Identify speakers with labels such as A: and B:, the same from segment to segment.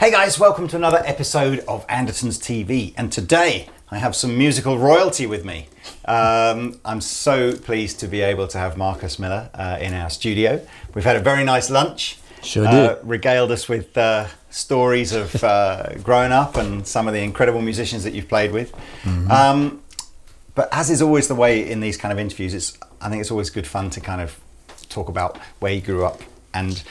A: Hey guys, welcome to another episode of Andertons TV, and today I have some musical royalty with me. I'm so pleased to be able to have Marcus Miller in our studio. We've had a very nice lunch.
B: Sure did.
A: Regaled us with stories of growing up and some of the incredible musicians that you've played with. Mm-hmm. But as is always the way in these kind of interviews, I think it's always good fun to kind of talk about where you grew up and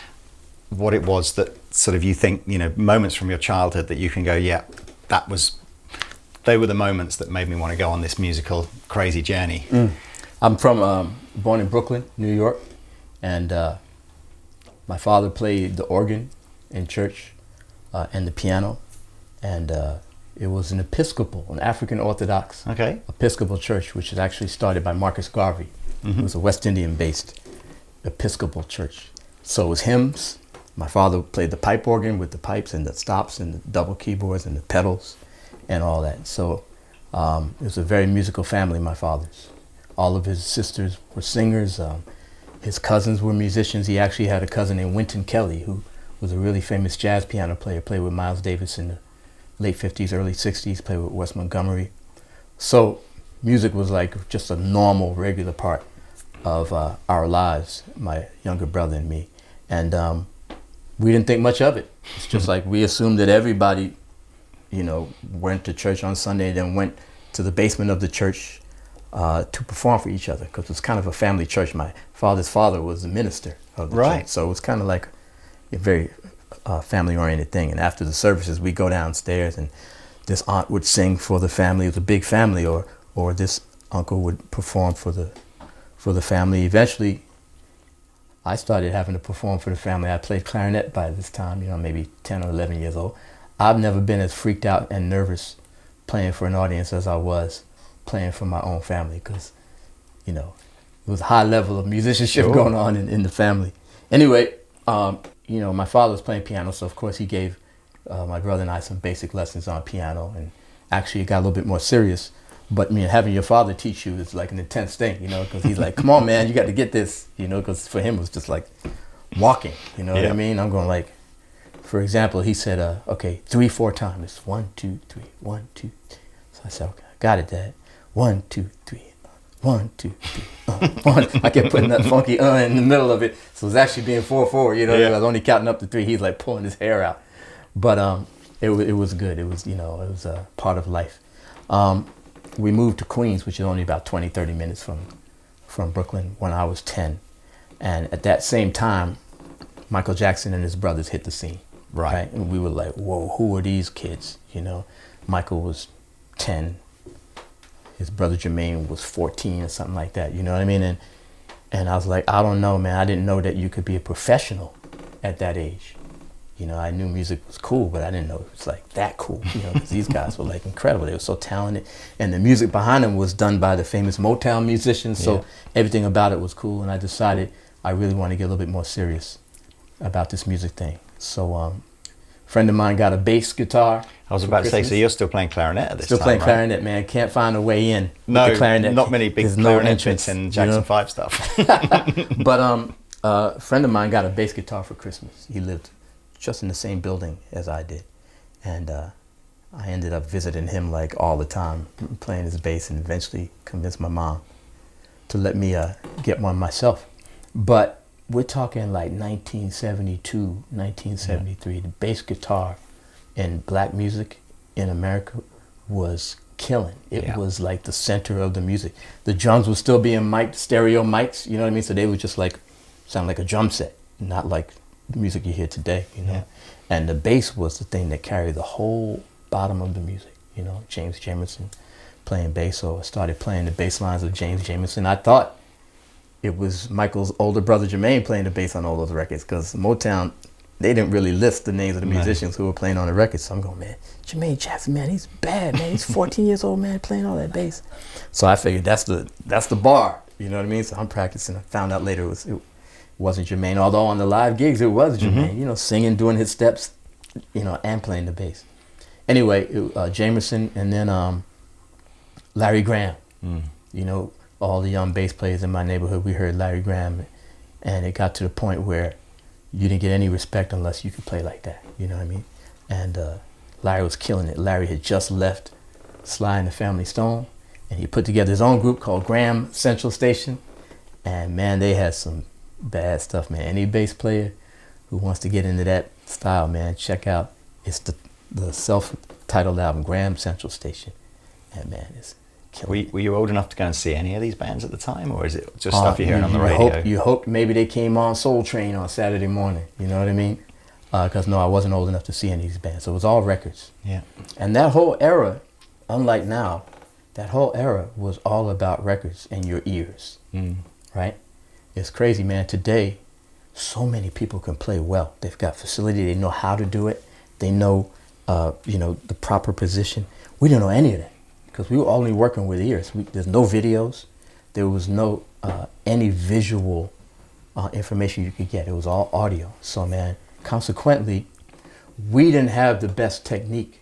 A: what it was that sort of you think, you know, moments from your childhood that you can go, yeah, they were the moments that made me want to go on this musical crazy journey.
B: I'm from born in Brooklyn, New York, and my father played the organ in church and the piano, and it was an African Orthodox Episcopal church, which was actually started by Marcus Garvey. Mm-hmm. It was a West Indian-based Episcopal church. So it was hymns. My father played the pipe organ with the pipes and the stops and the double keyboards and the pedals and all that. So it was a very musical family, my father's. All of his sisters were singers. His cousins were musicians. He actually had a cousin named Wynton Kelly, who was a really famous jazz piano player, played with Miles Davis in the late 50s, early 60s, played with Wes Montgomery. So music was like just a normal, regular part of our lives, my younger brother and me. And we didn't think much of it. It's just like we assumed that everybody, you know, went to church on Sunday and then went to the basement of the church to perform for each other, because it was kind of a family church. My father's father was the minister of the church, so it was kind of like a very family-oriented thing. And after the services, we go downstairs and this aunt would sing for the family. It was a big family, or this uncle would perform for the family. Eventually, I started having to perform for the family. I played clarinet by this time, you know, maybe 10 or 11 years old. I've never been as freaked out and nervous playing for an audience as I was playing for my own family, because, you know, it was a high level of musicianship going on in the family. Anyway, you know, my father was playing piano, so of course he gave my brother and I some basic lessons on piano, and actually it got a little bit more serious. But I mean, having your father teach you is like an intense thing, you know, because he's like, come on, man, you got to get this, you know, because for him it was just like walking, you know what I mean? I'm going like, for example, he said, okay, 3-4 times. 1, 2, 3, 1, 2. So I said, okay, I got it, Dad. 1, 2, 3. 1, 2, 3. 1. I kept putting that funky in the middle of it. So it was actually being 4-4, you know, I was only counting up to 3. He's like pulling his hair out. But it was good. It was, you know, it was a part of life. We moved to Queens, which is only about 20-30 minutes from Brooklyn, when I was 10. And at that same time, Michael Jackson and his brothers hit the scene. Right. And we were like, whoa, who are these kids? You know, Michael was 10. His brother Jermaine was 14 or something like that. You know what I mean? And I was like, I don't know, man. I didn't know that you could be a professional at that age. You know, I knew music was cool, but I didn't know it was like that cool, you know, because these guys were like incredible. They were so talented. And the music behind them was done by the famous Motown musicians. So everything about it was cool. And I decided I really want to get a little bit more serious about this music thing. So a friend of mine got a bass guitar.
A: I was about to say, so you're still playing clarinet at this time,
B: Still playing clarinet, man. Can't find a way in with the clarinet.
A: Not many big clarinet bits in Jackson 5 stuff.
B: But a friend of mine got a bass guitar for Christmas. He lived just in the same building as I did. And I ended up visiting him like all the time, playing his bass, and eventually convinced my mom to let me get one myself. But we're talking like 1972, 1973. The bass guitar in black music in America was killing. It was like the center of the music. The drums were still being mic'd, stereo mics, you know what I mean? So they would just like sound like a drum set, not like the music you hear today, you know. And the bass was the thing that carried the whole bottom of the music, you know. James Jamerson playing bass, so I started playing the bass lines of James Jamerson. I thought it was Michael's older brother Jermaine playing the bass on all those records, because Motown, they didn't really list the names of the musicians who were playing on the records. So I'm going, man, Jermaine Jackson, man, he's bad, man. He's 14 years old, man, playing all that bass. So I figured that's the bar, you know what I mean? So I'm practicing. I found out later it wasn't Jermaine, although on the live gigs it was Jermaine, you know, singing, doing his steps, you know, and playing the bass. Anyway, Jamerson, and then Larry Graham. You know, all the young bass players in my neighborhood, we heard Larry Graham, and it got to the point where you didn't get any respect unless you could play like that, you know what I mean? and Larry was killing it. Larry had just left Sly and the Family Stone, and he put together his own group called Graham Central Station, and man, they had some bad stuff, man. Any bass player who wants to get into that style, man, check out, it's the self-titled album, Graham Central Station, and man, it's killing it.
A: Were you old enough to go and see any of these bands at the time, or is it just stuff you're hearing on the radio?
B: You hope maybe they came on Soul Train on Saturday morning, you know what I mean? Because no, I wasn't old enough to see any of these bands, so it was all records.
A: Yeah.
B: And that whole era, unlike now, that whole era was all about records in your ears, right? It's crazy, man. Today, so many people can play well. They've got facility. They know how to do it. They know, the proper position. We didn't know any of that because we were only working with ears. There's no videos. There was no any visual information you could get. It was all audio. So, man, consequently, we didn't have the best technique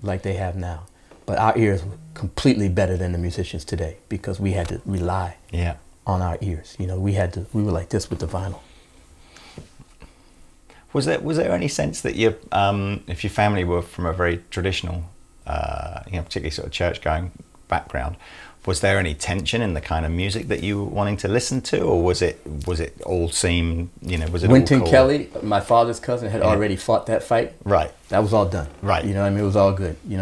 B: like they have now. But our ears were completely better than the musicians today because we had to rely on our ears. We were like this with the vinyl.
A: Was there any sense that if your family were from a very traditional, particularly sort of church-going background, was there any tension in the kind of music that you were wanting to listen to, or was it all seem, was it
B: Wynton
A: all cool?
B: Kelly, my father's cousin, had already fought that fight.
A: Right.
B: That was all done.
A: Right.
B: It was all good. I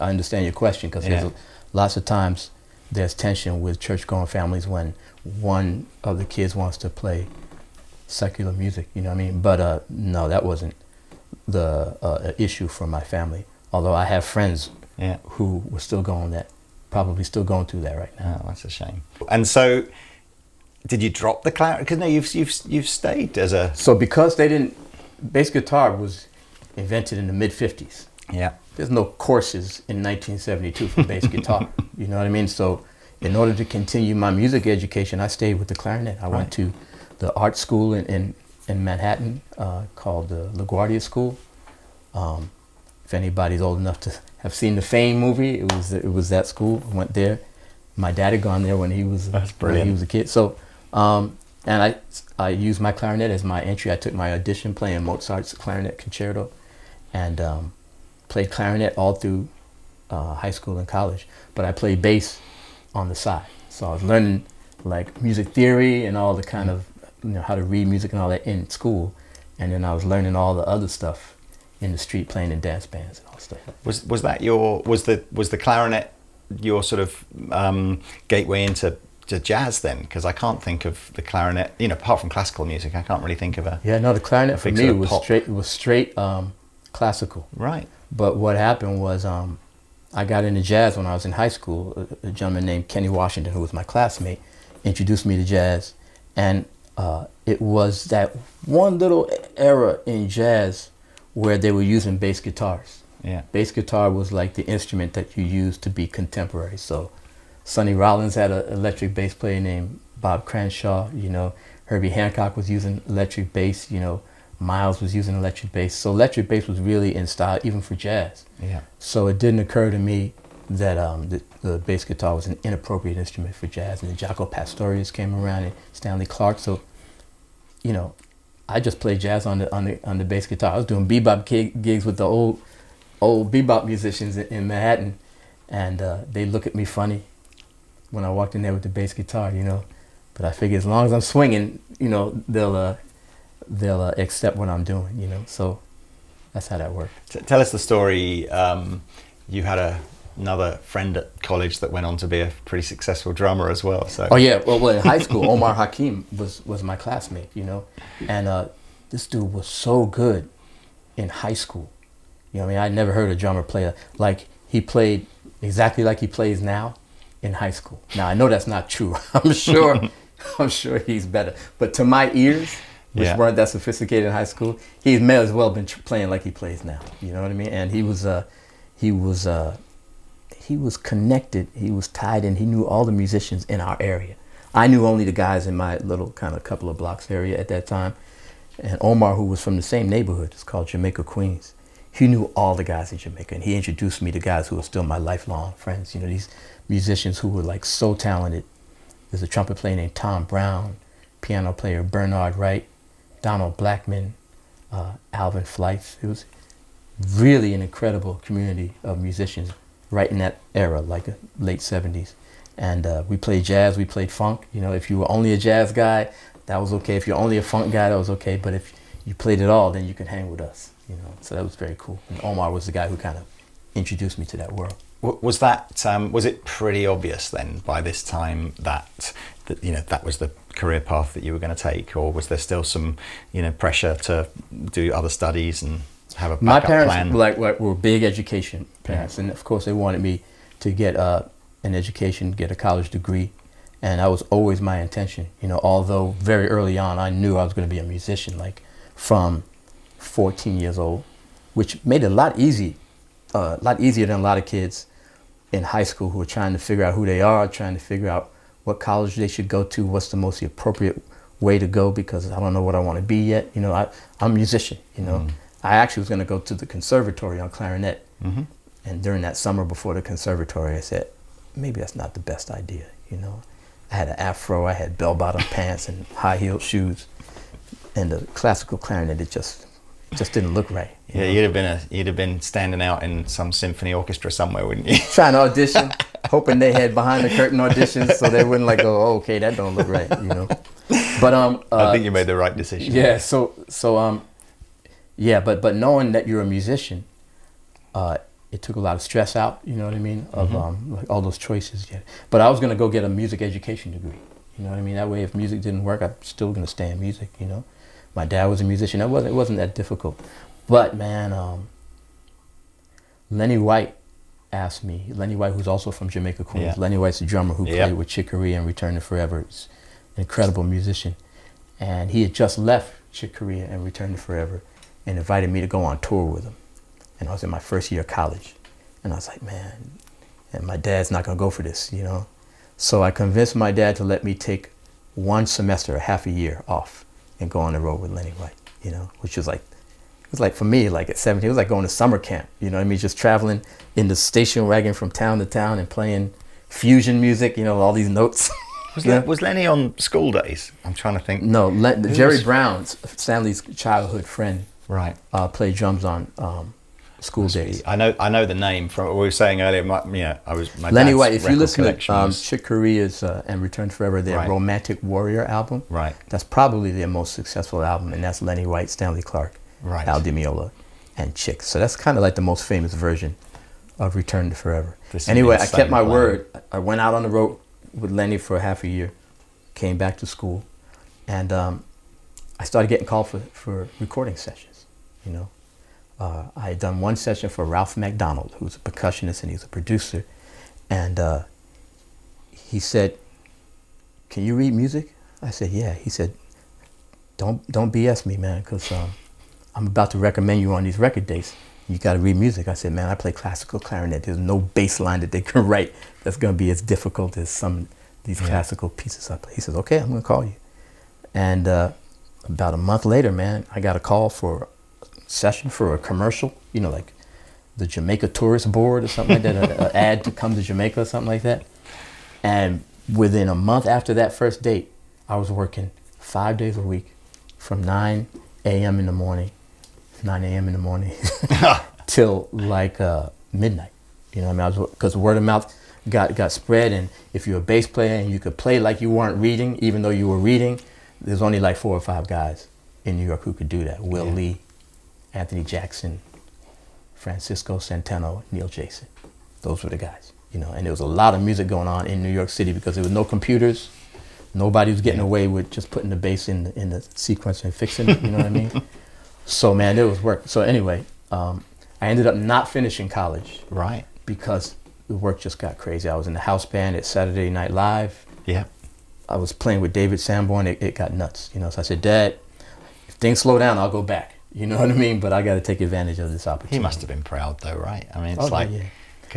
B: understand your question because there's lots of times there's tension with church-going families when one of the kids wants to play secular music, But no, that wasn't the issue for my family. Although I have friends who were still probably still going through that right now.
A: Oh, that's a shame. And so, did you drop the clarinet? Because no, you've stayed as a...
B: So because bass guitar was invented in the mid-50s.
A: Yeah.
B: There's no courses in 1972 for bass guitar. You know what I mean? So in order to continue my music education, I stayed with the clarinet. I went to the art school in Manhattan called the LaGuardia School. If anybody's old enough to have seen the Fame movie, it was that school. I went there. My dad had gone there when he was a kid. So, and I used my clarinet as my entry. I took my audition playing Mozart's clarinet concerto, and played clarinet all through high school and college. But I played bass on the side. So I was learning like music theory and all the kind of how to read music and all that in school, and then I was learning all the other stuff in the street, playing in dance bands and all stuff like that.
A: Was the clarinet your sort of gateway into jazz then? Because I can't think of the clarinet, apart from classical music, I can't really think of a...
B: Yeah, no, the clarinet for me was straight classical.
A: Right.
B: But what happened was I got into jazz when I was in high school. A gentleman named Kenny Washington, who was my classmate, introduced me to jazz, and it was that one little era in jazz where they were using bass guitars.
A: Yeah.
B: Bass guitar was like the instrument that you used to be contemporary. So Sonny Rollins had an electric bass player named Bob Cranshaw, Herbie Hancock was using electric bass, Miles was using electric bass. So electric bass was really in style even for jazz.
A: Yeah.
B: So it didn't occur to me that the bass guitar was an inappropriate instrument for jazz. And the Jaco Pastorius came around and Stanley Clarke. So, I just played jazz on the bass guitar. I was doing bebop gigs with the old bebop musicians in Manhattan, and they look at me funny when I walked in there with the bass guitar, But I figure as long as I'm swinging, they'll accept what I'm doing, So that's how that worked.
A: Tell us the story. You had another friend at college that went on to be a pretty successful drummer as well. So.
B: Oh yeah, well in high school, Omar Hakim was my classmate, and this dude was so good in high school. I never heard a drummer play like he played exactly like he plays now in high school. Now I know that's not true. I'm sure he's better, but to my ears, which weren't that sophisticated in high school, he may as well been playing like he plays now. You know what I mean? And he was connected, he was tied in, he knew all the musicians in our area. I knew only the guys in my little kind of couple of blocks area at that time. And Omar, who was from the same neighborhood, it's called Jamaica, Queens, he knew all the guys in Jamaica, and he introduced me to guys who are still my lifelong friends. These musicians who were like so talented. There's a trumpet player named Tom Brown, piano player Bernard Wright, Donald Blackman, Alvin Fleiss. It was really an incredible community of musicians right in that era, like late 70s. And we played jazz, we played funk. You know, if you were only a jazz guy, that was okay. If you're only a funk guy, that was okay. But if you played it all, then you could hang with us, you know. So that was very cool. And Omar was the guy who kind of introduced me to that world.
A: Was that was it pretty obvious then by this time that you know that was the career path that you were going to take, or was there still some, you know, pressure to do other studies and have a backup
B: My parents
A: plan?
B: were big education parents, and of course they wanted me to get an education, get a college degree, and that was always my intention. You know, although very early on I knew I was going to be a musician, like from 14 years old, which made it a lot easier than a lot of kids in high school who are trying to figure out who they are, trying to figure out what college they should go to, what's the most appropriate way to go, because I don't know what I want to be yet. You know, I'm a musician, you know. I actually was going to go to the conservatory on clarinet. And during that summer before the conservatory, I said, maybe that's not the best idea, you know. I had an afro, I had bell-bottom pants and high-heeled shoes, and the classical clarinet, it just didn't look right.
A: Yeah, you'd have been standing out in some symphony orchestra somewhere, wouldn't you?
B: Trying to audition, hoping they had behind the curtain auditions, so they wouldn't like go, oh, okay, that don't look right, you know. But
A: I think you made the right decision.
B: Yeah, yeah, but knowing that you're a musician, it took a lot of stress out, you know what I mean, of like all those choices. Yeah. But I was gonna go get a music education degree, you know what I mean. That way, if music didn't work, I'm still gonna stay in music, you know. My dad was a musician. It wasn't that difficult. But man, Lenny White asked me. Lenny White, who's also from Jamaica, Queens.
A: Yeah.
B: Lenny White's a drummer who played with Chick Corea and Return to Forever. He's an incredible musician, and he had just left Chick Corea and Return to Forever, and invited me to go on tour with him. And I was in my first year of college, and I was like, man, and my dad's not gonna go for this, you know. So I convinced my dad to let me take one semester, a half a year off, and go on the road with Lenny White, you know, which was like, it was like for me, like at 17, it was like going to summer camp, you know what I mean? Just traveling in the station wagon from town to town and playing fusion music, you know, all these notes.
A: Was Lenny on School Days? I'm trying to think.
B: No, Jerry Brown, Stanley's childhood friend,
A: right,
B: played drums on School Days.
A: I know the name from what we were saying earlier. My
B: Lenny
A: dad's
B: White. If you listen to
A: was,
B: Chick Corea's and Return to Forever, their Romantic Warrior album,
A: right,
B: that's probably their most successful album, and that's Lenny White, Stanley Clarke, Al Di Meola, and Chick. So that's kind of like the most famous version of Return to Forever. Anyway, I kept my word. I went out on the road with Lenny for half a year, came back to school, and I started getting called for recording sessions, you know. I had done one session for Ralph MacDonald, who's a percussionist and he's a producer, and he said, "Can you read music?" I said, "Yeah." He said, "Don't BS me, man, because I'm about to recommend you on these record dates. You got to read music." I said, "Man, I play classical clarinet. There's no bass line that they can write that's going to be as difficult as some of these classical pieces I play." He says, "Okay, I'm going to call you." And about a month later, man, I got a call for session for a commercial, you know, like the Jamaica Tourist Board or something like that, an ad to come to Jamaica or something like that. And within a month after that first date, I was working 5 days a week from 9 a.m. in the morning, 9 a.m. in the morning, till like midnight. You know what I mean? Because word of mouth got spread, and if you're a bass player and you could play like you weren't reading, even though you were reading, there's only like 4 or 5 guys in New York who could do that. Will Lee, Anthony Jackson, Francisco Santano, Neil Jason. Those were the guys, you know. And there was a lot of music going on in New York City because there was no computers. Nobody was getting away with just putting the bass in the sequence and fixing it, you know what I mean? So, man, there was work. So anyway, I ended up not finishing college.
A: Right.
B: Because the work just got crazy. I was in the house band at Saturday Night Live.
A: Yeah.
B: I was playing with David Sanborn. It got nuts, you know. So I said, "Dad, if things slow down, I'll go back." You know what I mean? But I got to take advantage of this opportunity.
A: He must have been proud, though, right? I mean, it's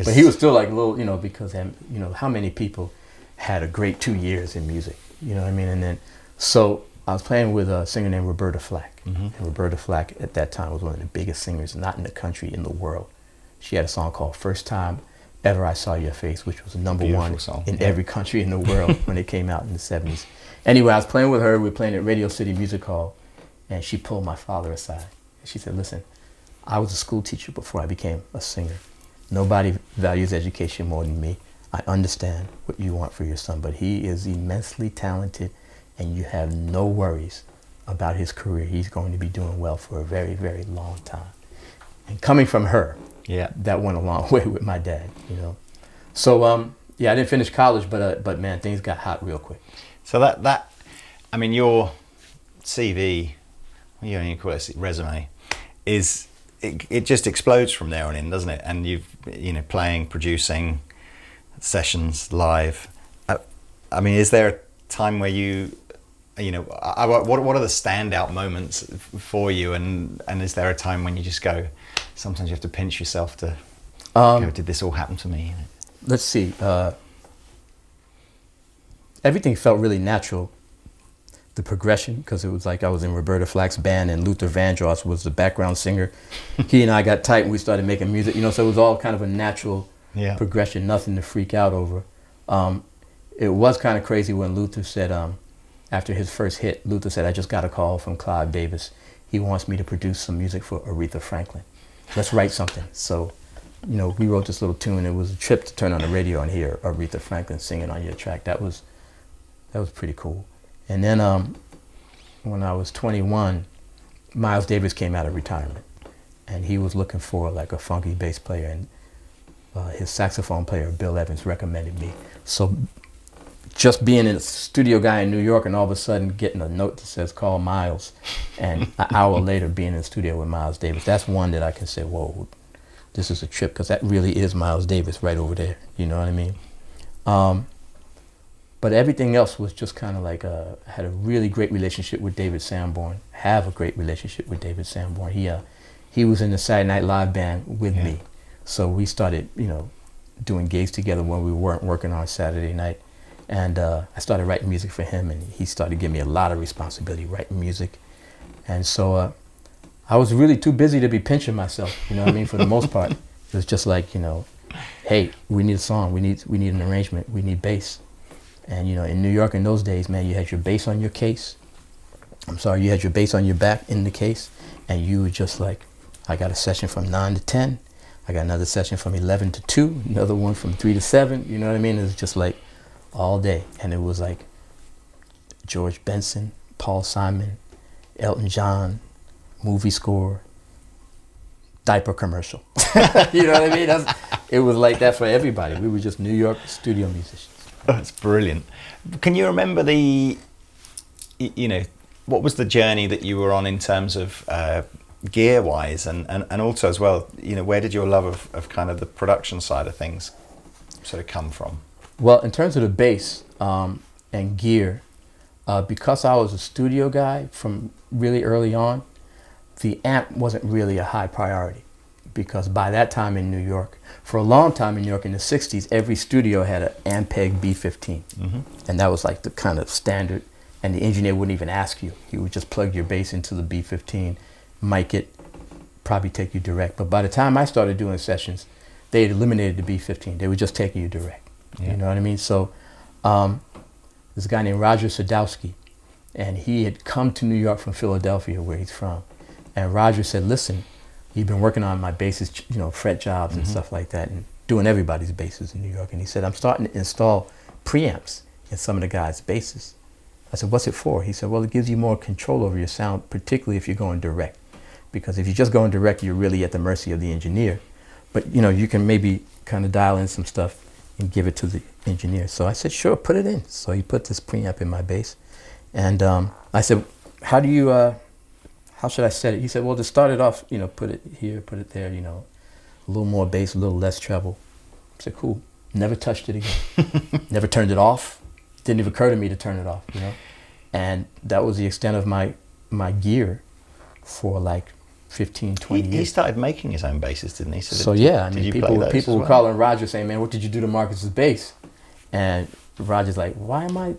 B: but he was still like a little, you know, because you know how many people had a great 2 years in music. You know what I mean? And then, so I was playing with a singer named Roberta Flack, and Roberta Flack at that time was one of the biggest singers, not in the country, in the world. She had a song called "First Time Ever I Saw Your Face," which was number one in every country in the world when it came out in the 70s. Anyway, I was playing with her. We were playing at Radio City Music Hall, and she pulled my father aside. She said, listen, I was a school teacher before I became a singer. Nobody values education more than me. I understand what you want for your son, but he is immensely talented, and you have no worries about his career. He's going to be doing well for a very, very long time. And coming from her, that went a long way with my dad, you know. So, yeah, I didn't finish college, but man, things got hot real quick.
A: So that I mean, your CV, you don't even call it a resume, it just explodes from there on in, doesn't it? And playing, producing, sessions, live. I mean, is there a time where what are the standout moments for you? And is there a time when you just go, sometimes you have to pinch yourself to go, did this all happen to me?
B: Let's see. Everything felt really natural. The progression, because it was like I was in Roberta Flack's band and Luther Vandross was the background singer. He and I got tight and we started making music, so it was all kind of a natural progression, nothing to freak out over. It was kind of crazy when Luther said, after his first hit, Luther said, I just got a call from Clive Davis. He wants me to produce some music for Aretha Franklin. Let's write something. So, we wrote this little tune. It was a trip to turn on the radio and hear Aretha Franklin singing on your track. That was pretty cool. And then when I was 21, Miles Davis came out of retirement, and he was looking for like a funky bass player, and his saxophone player, Bill Evans, recommended me. So just being a studio guy in New York and all of a sudden getting a note that says call Miles, and an hour later being in the studio with Miles Davis, that's one that I can say, whoa, this is a trip, because that really is Miles Davis right over there, you know what I mean? But everything else was just kind of like, I had a really great relationship with David Sanborn, have a great relationship with David Sanborn. He was in the Saturday Night Live band with me. So we started, doing gigs together when we weren't working on Saturday night. And I started writing music for him, and he started giving me a lot of responsibility writing music. And so I was really too busy to be pinching myself, for the most part. It was just like, hey, we need a song, we need an arrangement, we need bass. And in New York in those days, man, you had your bass on your case. You had your bass on your back in the case, and you were just like, I got a session from 9 to 10. I got another session from 11 to 2, another one from 3 to 7. You know what I mean? It was just like all day. And it was like George Benson, Paul Simon, Elton John, movie score, diaper commercial. You know what I mean? It was like that for everybody. We were just New York studio musicians.
A: That's brilliant. Can you remember what was the journey that you were on in terms of gear-wise, and also as well, where did your love of kind of the production side of things sort of come from?
B: Well, in terms of the bass and gear, because I was a studio guy from really early on, the amp wasn't really a high priority. Because by that time in New York, for a long time in New York in the 60s, every studio had an Ampeg B15. Mm-hmm. And that was like the kind of standard, and the engineer wouldn't even ask you. He would just plug your bass into the B15, mic it, probably take you direct. But by the time I started doing sessions, they had eliminated the B15. They were just taking you direct. Yeah. You know what I mean? So there's a guy named Roger Sadowski, and he had come to New York from Philadelphia, where he's from. And Roger said, listen, he'd been working on my basses, fret jobs and stuff like that, and doing everybody's basses in New York. And he said, I'm starting to install preamps in some of the guys' basses. I said, what's it for? He said, well, it gives you more control over your sound, particularly if you're going direct. Because if you're just going direct, you're really at the mercy of the engineer. But, you can maybe kind of dial in some stuff and give it to the engineer. So I said, sure, put it in. So he put this preamp in my bass. And I said, how should I set it? He said, well, to start it off, put it here, put it there, a little more bass, a little less treble. I said, cool. Never touched it again. Never turned it off. Didn't even occur to me to turn it off, And that was the extent of my gear for like 15, 20 years.
A: He started making his own basses, didn't he?
B: So yeah, I mean, people were calling Roger saying, man, what did you do to Marcus's bass? And Roger's like, why am I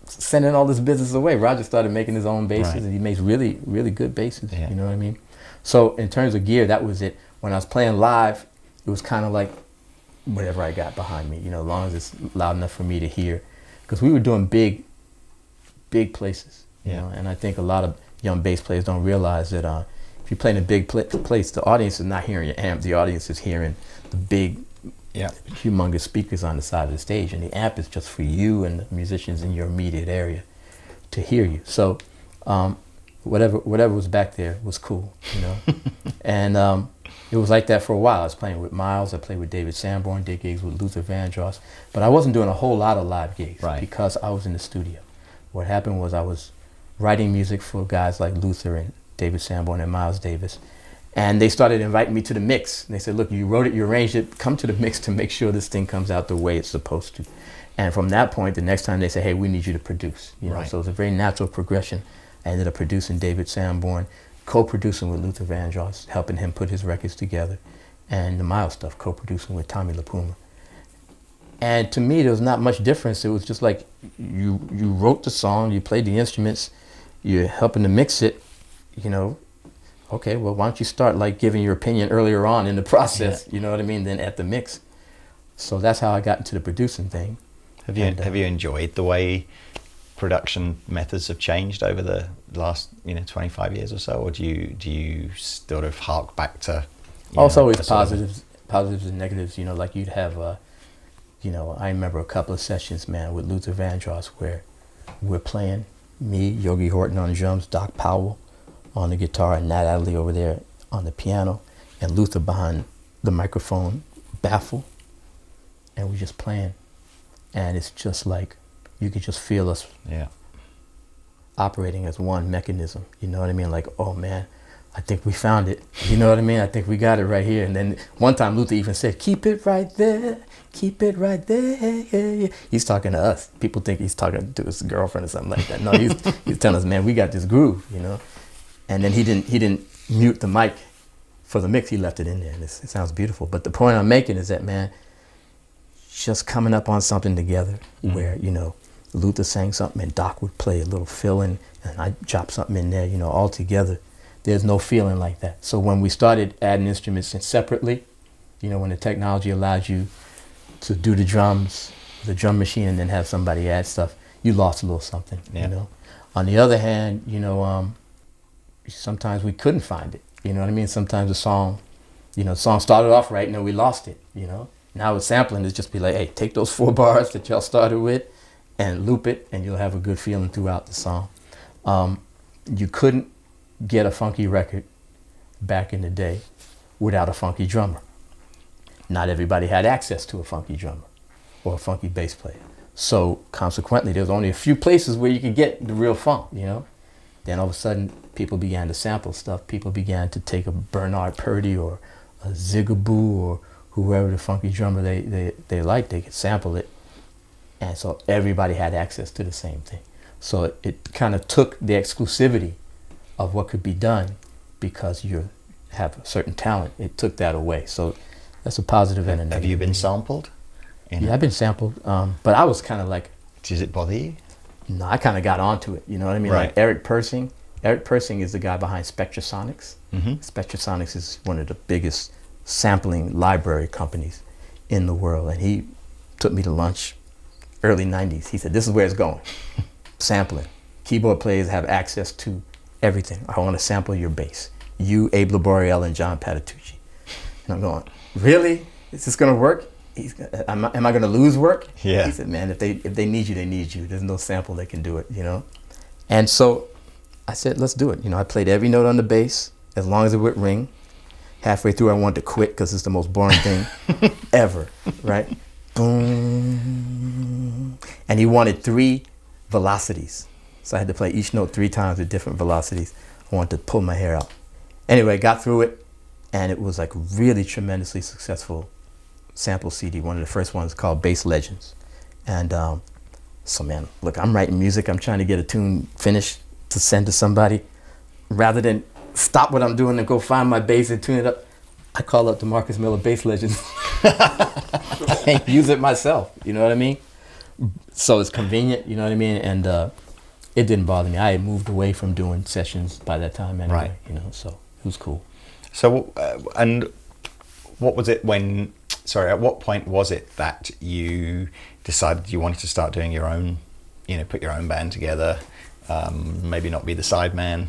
B: sending all this business away? Roger started making his own basses, right. And he makes really, really good basses. Yeah. You know what I mean? So in terms of gear, that was it. When I was playing live, it was kind of like whatever I got behind me, as long as it's loud enough for me to hear. Because we were doing big places, you know, and I think a lot of young bass players don't realize that if you play in a big place, the audience is not hearing your amp. The audience is hearing the big, humongous speakers on the side of the stage, and the amp is just for you and the musicians in your immediate area to hear you. So whatever was back there was cool, you know. And it was like that for a while. I was playing with Miles, I played with David Sanborn, did gigs with Luther Vandross, but I wasn't doing a whole lot of live gigs because I was in the studio. What happened was I was writing music for guys like Luther and David Sanborn and Miles Davis, and they started inviting me to the mix. And they said, look, you wrote it, you arranged it, come to the mix to make sure this thing comes out the way it's supposed to. And from that point, the next time they say, hey, we need you to produce. You know, so it's a very natural progression. I ended up producing David Sanborn, co-producing with Luther Vandross, helping him put his records together, and the Miles stuff, co-producing with Tommy LaPuma. And to me, there was not much difference. It was just like you wrote the song, you played the instruments, you're helping to mix it, you know. Okay, well, why don't you start like giving your opinion earlier on in the process, you know what I mean, than at the mix. So that's how I got into the producing thing.
A: Have you enjoyed the way production methods have changed over the last 25 years or so, or do you sort of hark back to
B: also always positives and negatives, you know, like you'd have I remember a couple of sessions, man, with Luther Vandross where we're playing, me, Yogi Horton on drums, Doc Powell on the guitar, and Nat Adderley over there on the piano, and Luther behind the microphone, baffled, and we're just playing, and it's just like you could just feel us operating as one mechanism, you know what I mean? Like, oh man, I think we found it, you know what I mean? I think we got it right here. And then one time Luther even said, keep it right there, keep it right there. He's talking to us. People think he's talking to his girlfriend or something like that. No, he's telling us, man, we got this groove, you know? And then he didn't mute the mic for the mix, he left it in there, and it sounds beautiful. But the point I'm making is that, man, just coming up on something together where, you know, Luther sang something and Doc would play a little fill-in and I drop something in there, you know, all together. There's no feeling like that. So when we started adding instruments in separately, you know, when the technology allows you to do the drums, the drum machine, and then have somebody add stuff, you lost a little something, you know. On the other hand, you know, sometimes we couldn't find it, you know what I mean? Sometimes the song started off right and then we lost it, you know. Now with sampling, it's just be like, hey, take those 4 bars that y'all started with and loop it, and you'll have a good feeling throughout the song. You couldn't get a funky record back in the day without a funky drummer. Not everybody had access to a funky drummer or a funky bass player. So consequently, there's only a few places where you could get the real funk, you know. Then all of a sudden, people began to sample stuff. People began to take a Bernard Purdy or a Zigaboo or whoever the funky drummer they liked, they could sample it. And so everybody had access to the same thing. So it kind of took the exclusivity of what could be done because you have a certain talent. It took that away. So that's a positive and a negative.
A: Have you been sampled?
B: Yeah, I've been sampled, but I was kind of like...
A: Does it bother you?
B: No, I kind of got onto it, you know what I mean?
A: Right.
B: Like Eric Persing. Eric Persing is the guy behind Spectrasonics. Spectrasonics is one of the biggest sampling library companies in the world, and he took me to lunch early 90s. He said, this is where it's going. Sampling. Keyboard players have access to everything. I want to sample your bass. You, Abe Laboriel, and John Patitucci. And I'm going, really? Is this going to work? Am I going to lose work?
A: Yeah.
B: He said, man, if they need you, they need you. There's no sample that can do it, you know? And so I said, let's do it. You know, I played every note on the bass as long as it would ring. Halfway through, I wanted to quit because it's the most boring thing ever, right? Boom. And he wanted 3 velocities. So I had to play each note 3 times with different velocities. I wanted to pull my hair out. Anyway, got through it, and it was like really tremendously successful sample CD. One of the first ones called Bass Legends. And so man, look, I'm writing music. I'm trying to get a tune finished to send to somebody. Rather than stop what I'm doing and go find my bass and tune it up, I call up the Marcus Miller Bass Legends and use it myself, you know what I mean? So it's convenient, you know what I mean? And it didn't bother me. I had moved away from doing sessions by that time anyway,
A: right.
B: You know, so it was cool.
A: So, and what was it when, at what point was it that you decided you wanted to start doing your own, you know, put your own band together, maybe not be the sideman?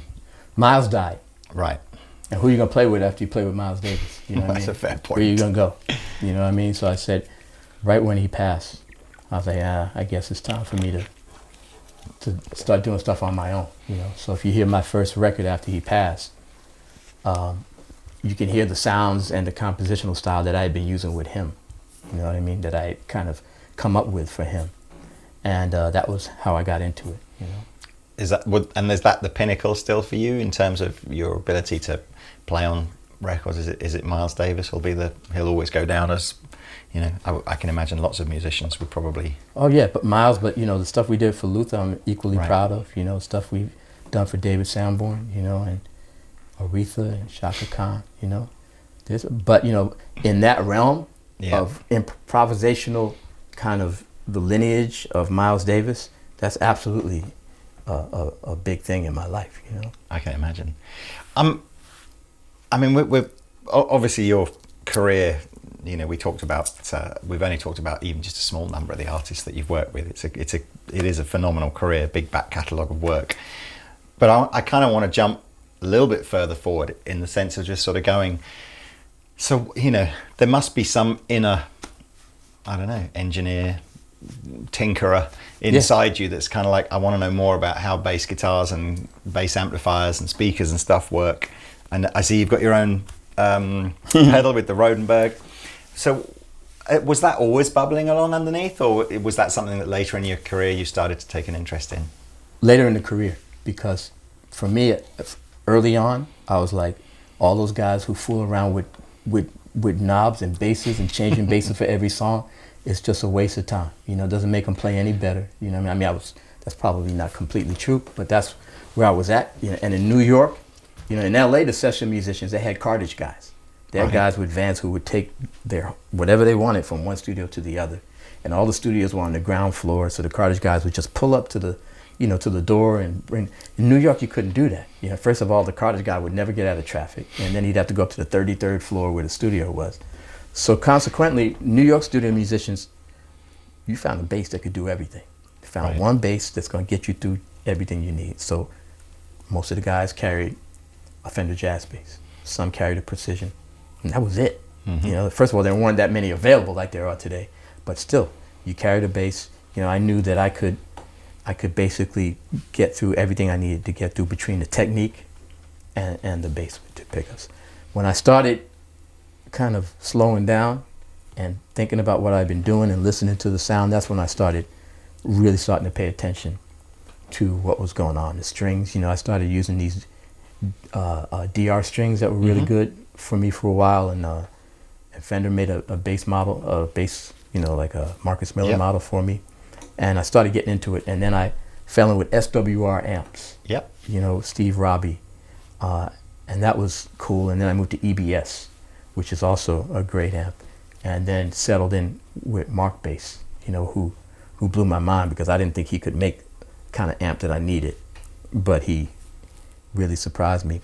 B: Miles died.
A: Right.
B: And who are you gonna play with after you play with Miles Davis? You know what I mean?
A: That's a fair point.
B: Where are you gonna go? You know what I mean? So I said, right when he passed, I was like, I guess it's time for me to start doing stuff on my own. You know. So if you hear my first record after he passed, you can hear the sounds and the compositional style that I had been using with him. You know what I mean? That I had kind of come up with for him, and that was how I got into it. You know.
A: Is that the pinnacle still for you in terms of your ability to play on records? Is it Miles Davis he'll always go down as, you know, I can imagine lots of musicians would probably.
B: Oh yeah, but you know, the stuff we did for Luther, I'm equally
A: Right.
B: proud of. You know, stuff we've done for David Sanborn, you know, and Aretha and Shaka Khan, you know. But you know, in that realm of improvisational kind of the lineage of Miles Davis, that's absolutely a big thing in my life, you know.
A: I can imagine. I mean, we're obviously your career. You know, we've only talked about even just a small number of the artists that you've worked with. It is a phenomenal career, big back catalogue of work. But I kind of want to jump a little bit further forward in the sense of just sort of going. So you know, there must be some inner, I don't know, engineer, tinkerer inside you that's kind of like, I want to know more about how bass guitars and bass amplifiers and speakers and stuff work. And I see you've got your own pedal with the Rodenberg. So was that always bubbling along underneath, or was that something that later in your career you started to take an interest in?
B: Later in the career, because for me, early on, I was like, all those guys who fool around with knobs and basses and changing basses for every song, it's just a waste of time. You know, it doesn't make them play any better. You know what I mean? That's probably not completely true, but that's where I was at. You know, and in New York, you know, in LA, the session musicians, they had cartage guys. They had guys with vans who would take their whatever they wanted from one studio to the other. And all the studios were on the ground floor, so the cartage guys would just pull up to the door and bring. In New York, you couldn't do that. You know, first of all, the cartage guy would never get out of traffic, and then he'd have to go up to the 33rd floor where the studio was. So consequently, New York studio musicians, you found a bass that could do everything. You found one bass that's going to get you through everything you need. So most of the guys carried a Fender Jazz bass. Some carried a Precision, and that was it. Mm-hmm. You know, first of all, there weren't that many available like there are today, but still, you carried a bass. You know, I knew that I could basically get through everything I needed to get through between the technique and the bass pickups. When I started kind of slowing down and thinking about what I've been doing and listening to the sound, that's when I started really starting to pay attention to what was going on. The strings, you know, I started using these DR strings that were really good for me for a while, and Fender made a bass model, you know, like a Marcus Miller model for me, and I started getting into it, and then I fell in with SWR amps. Yep. You know, Steve Robbie, and that was cool, and then I moved to EBS, which is also a great amp, and then settled in with Mark Bass, you know, who blew my mind because I didn't think he could make the kind of amp that I needed, but he really surprised me.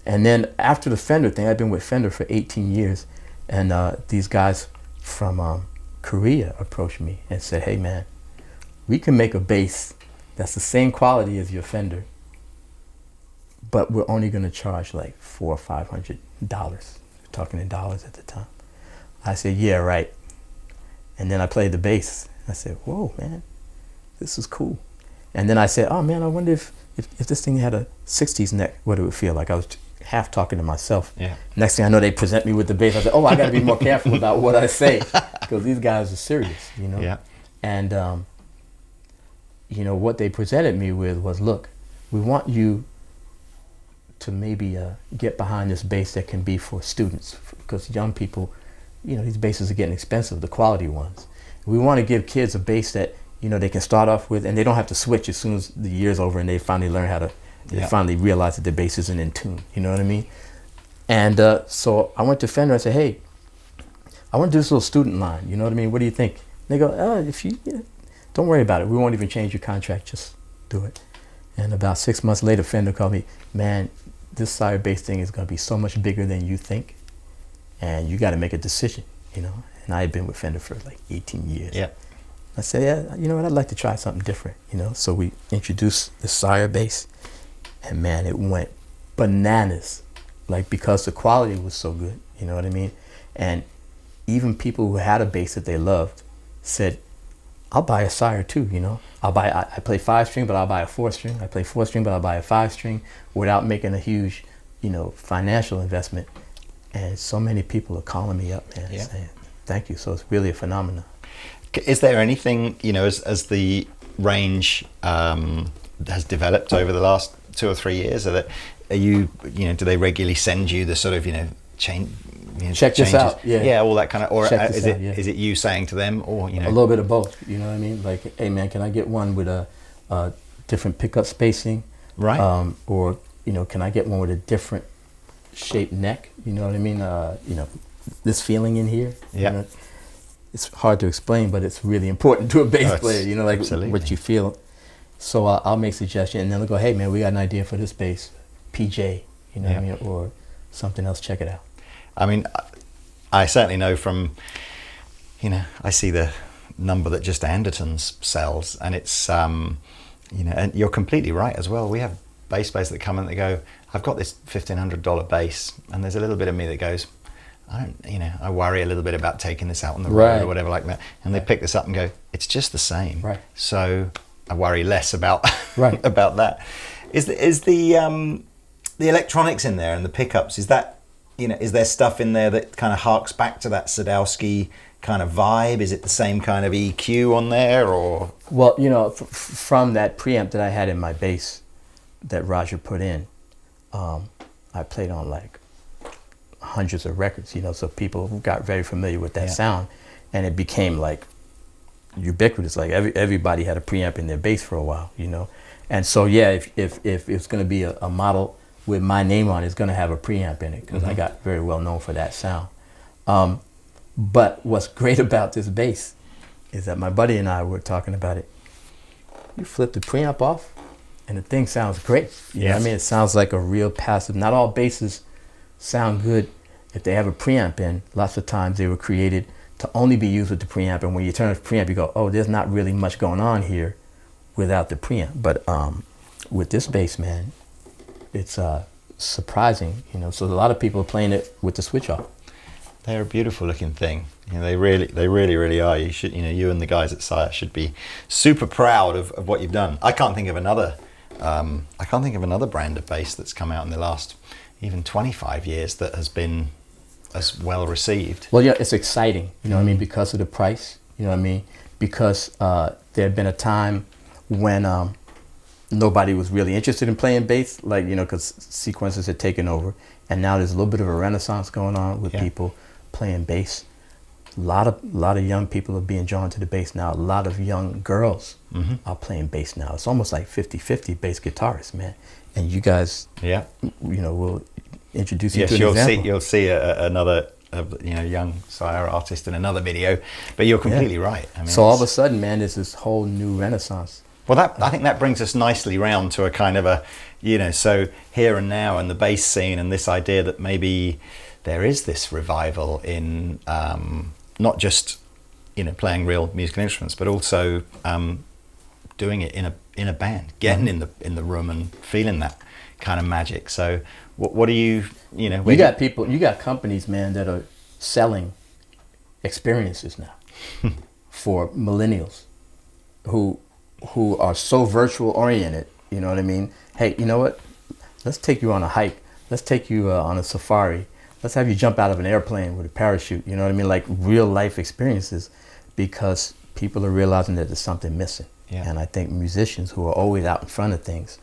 B: And then after the Fender thing, I've been with Fender for 18 years, and these guys from Korea approached me and said, hey man, we can make a bass that's the same quality as your Fender, but we're only going to charge like $400 or $500. We're talking in dollars at the time. I said, yeah, right. And then I played the bass. I said, whoa, man, this is cool. And then I said, oh man, I wonder if this thing had a 60s neck, what it would feel like. I was half talking to myself. Yeah. Next thing I know, they present me with the bass. I said, oh, I got to be more careful about what I say because these guys are serious, you know? Yeah. And, you know, what they presented me with was, look, we want you to maybe get behind this bass that can be for students, because young people, you know, these basses are getting expensive, the quality ones. We want to give kids a bass that, you know, they can start off with, and they don't have to switch as soon as the year's over and they finally learn how to, they finally realize that the bass isn't in tune, you know what I mean? And so I went to Fender and said, hey, I want to do this little student line, you know what I mean? What do you think? And they go, if you know, don't worry about it. We won't even change your contract, just do it. And about 6 months later, Fender called me, man, this Sire bass thing is going to be so much bigger than you think, and you got to make a decision, you know? And I had been with Fender for like 18 years. Yeah. I said, yeah, you know what, I'd like to try something different, you know? So we introduced the Sire bass, and man, it went bananas. like because the quality was so good, you know what I mean? And even people who had a bass that they loved said, I'll buy a Sire too, you know? I play 5-string, but I'll buy a 4-string. I play 4-string, but I'll buy a 5-string without making a huge, you know, financial investment. And so many people are calling me up, man, saying, thank you. So it's really a phenomenon.
A: Is there anything, you know, as the range has developed over the last 2 or 3 years, are you know, do they regularly send you the sort of, you know, change? You know,
B: check
A: changes?
B: This out, yeah,
A: all that kind of, or is it you saying to them, or you know,
B: a little bit of both? You know what I mean? Like, hey man, can I get one with a different pickup spacing,
A: right?
B: Or you know, can I get one with a different shaped neck? You know what I mean? You know, this feeling in here.
A: Yeah.
B: You know, it's hard to explain, but it's really important to a bass player. You know, like
A: absolutely.
B: What you feel. So I'll make suggestions, and then they'll go, hey man, we got an idea for this bass, PJ. You know what I mean, or something else. Check it out.
A: I mean, I certainly know from, you know, I see the number that just Andertons sells, and it's, you know, and you're completely right as well. We have bass players that come in and they go, I've got this $1,500 bass, and there's a little bit of me that goes, you know, I worry a little bit about taking this out on the road or whatever like that. And they pick this up and go, it's just the same.
B: Right.
A: So I worry less about about that. Is the electronics in there and the pickups, is that, you know, is there stuff in there that kind of harks back to that Sadowski kind of vibe? Is it the same kind of EQ on there, or?
B: Well, you know, from that preamp that I had in my bass that Roger put in, I played on like hundreds of records, you know, so people got very familiar with that sound, and it became like ubiquitous. Like everybody had a preamp in their bass for a while, you know. And so yeah, if it's going to be a model with my name on it, it's going to have a preamp in it, because I got very well known for that sound. But what's great about this bass is that my buddy and I were talking about it. You flip the preamp off and the thing sounds great. You know what I mean? It sounds like a real passive. Not all basses sound good if they have a preamp in. Lots of times they were created to only be used with the preamp, and when you turn off the preamp, you go, oh, there's not really much going on here without the preamp. But with this bass, man, it's surprising, you know. So a lot of people are playing it with the switch off.
A: They're a beautiful looking thing. You know, they really are. You should, you know, you and the guys at Sire should be super proud of what you've done. I can't think of another brand of bass that's come out in the last even 25 years that has been as well received.
B: Well, yeah, it's exciting, you know what I mean, because of the price, you know what I mean, because there had been a time when nobody was really interested in playing bass, like, you know, because sequencers had taken over, and now there's a little bit of a renaissance going on with people playing bass. A lot of young people are being drawn to the bass now. A lot of young girls are playing bass now. It's almost like 50-50 bass guitarists, man. And you guys, you know, will introduce you to an example.
A: You'll see another, you know, young Sire artist in another video. But you're completely right. I mean,
B: so all of a sudden, man, there's this whole new renaissance.
A: Well, I think that brings us nicely round to a kind of a, you know, so here and now and the bass scene, and this idea that maybe there is this revival in not just, you know, playing real musical instruments, but also doing it in a band, getting in the room and feeling that kind of magic. So what do you know?
B: You got companies, man, that are selling experiences now for millennials who are so virtual oriented, you know what I mean? Hey, you know what? Let's take you on a hike. Let's take you on a safari. Let's have you jump out of an airplane with a parachute, you know what I mean? Like real life experiences, because people are realizing that there's something missing. Yeah. And I think musicians who are always out in front of things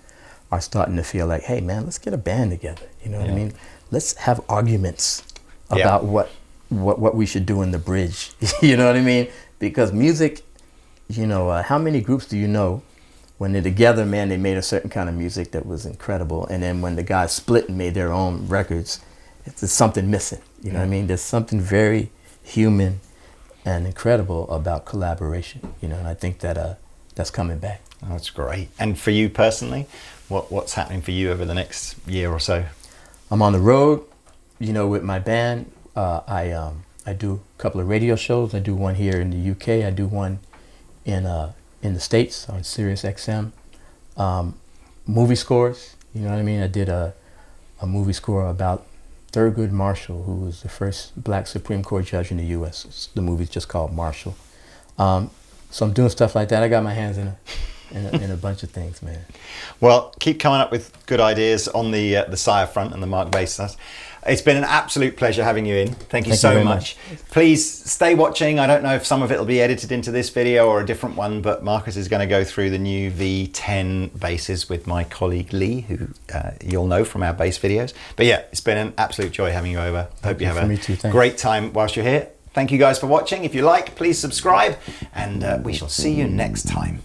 B: are starting to feel like, hey man, let's get a band together, you know what I mean? Let's have arguments about what we should do in the bridge, you know what I mean? Because music, you know, how many groups do you know when they're together, man, they made a certain kind of music that was incredible, and then when the guys split and made their own records, there's something missing, you know what I mean? There's something very human and incredible about collaboration, you know, and I think that that's coming back.
A: Oh, that's great. And for you personally, what's happening for you over the next year or so?
B: I'm on the road, you know, with my band. I do a couple of radio shows. I do one here in the UK. I do one in the States on Sirius XM. Movie scores, you know what I mean? I did a movie score about Thurgood Marshall, who was the first black Supreme Court judge in the U.S. The movie's just called Marshall. So I'm doing stuff like that. I got my hands in a bunch of things, man.
A: Well, keep coming up with good ideas on the Sire front and the Mark Bass stuff. It's been an absolute pleasure having you in. Thank you so much. Please stay watching. I don't know if some of it will be edited into this video or a different one, but Marcus is going to go through the new V10 basses with my colleague Lee, who you'll know from our bass videos. But yeah, it's been an absolute joy having you over. Hope you have a great time whilst you're here. Thank you guys for watching. If you like, please subscribe, and we shall see you next time.